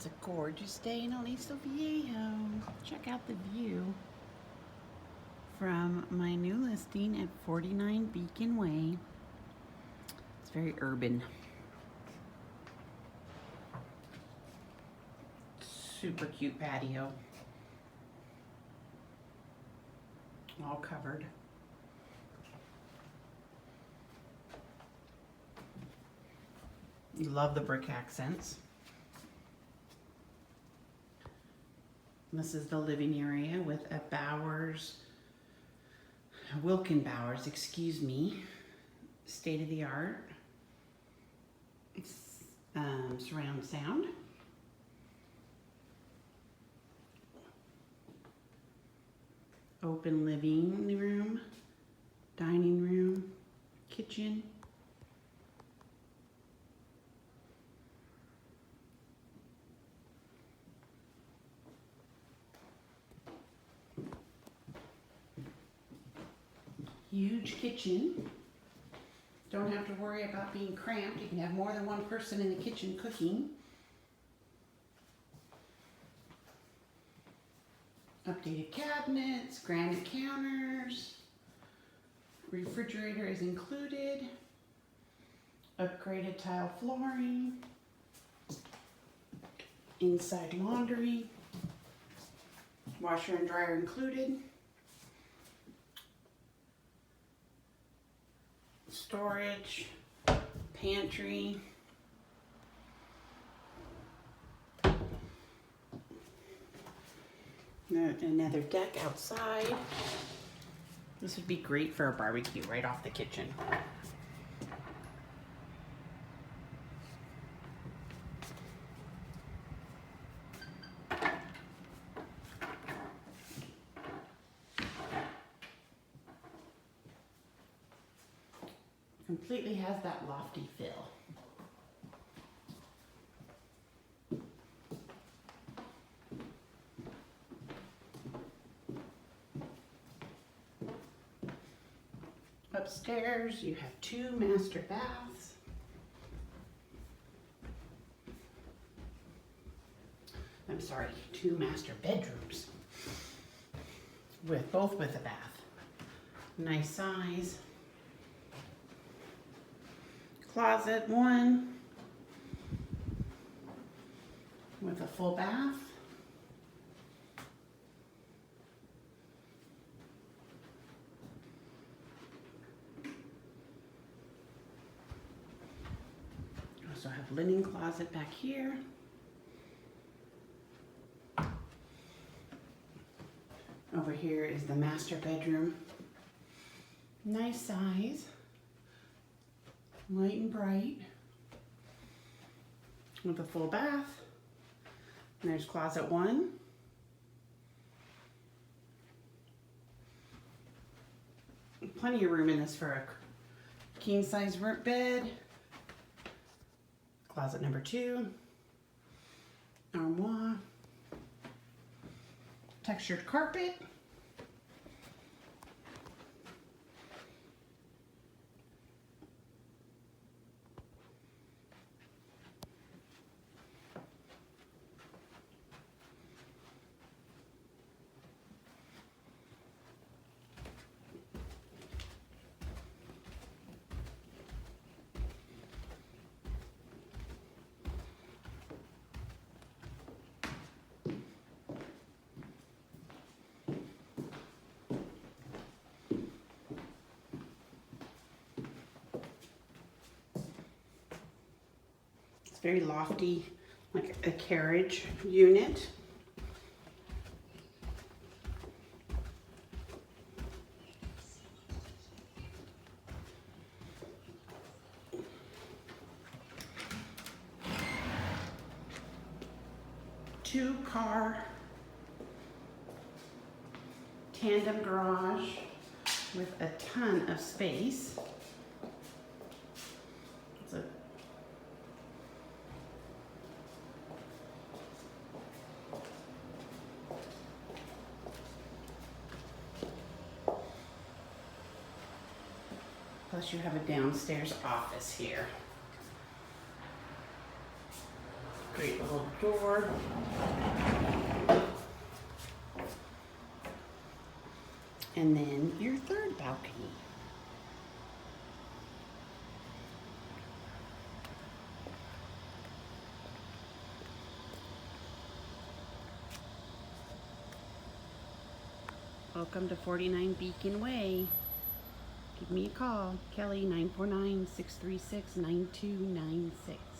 It's a gorgeous day in Aliso Viejo. Check out the view from my new listing at 49 Beacon Way. It's very urban. Super cute patio. All covered. You love the brick accents. This is the living area with a Wilkin Bowers, excuse me, state of the art. Surround sound. Open living room, dining room, kitchen. Huge kitchen. Don't have to worry about being cramped. You can have more than one person in the kitchen cooking. Updated cabinets, granite counters. Refrigerator is included. Upgraded tile flooring. Inside laundry. Washer and dryer included. Storage, pantry, another deck outside. This would be great for a barbecue right off the kitchen. Completely has that lofty feel. Upstairs, you have 2 master baths. I'm sorry, 2 master bedrooms. Both with a bath. Nice size. Closet 1 with a full bath. Also have linen closet back here. Over here is the master bedroom. Nice size. Light and bright, with a full bath. And there's closet 1. Plenty of room in this for a king size bed. Closet number 2. Armoire. Textured carpet. Very lofty, like a carriage unit. Two-car tandem garage with a ton of space. It's a Plus you have a downstairs office here. Great little door. And then your third balcony. Welcome to 49 Beacon Way. Give me a call, Kelly, 949-636-9296.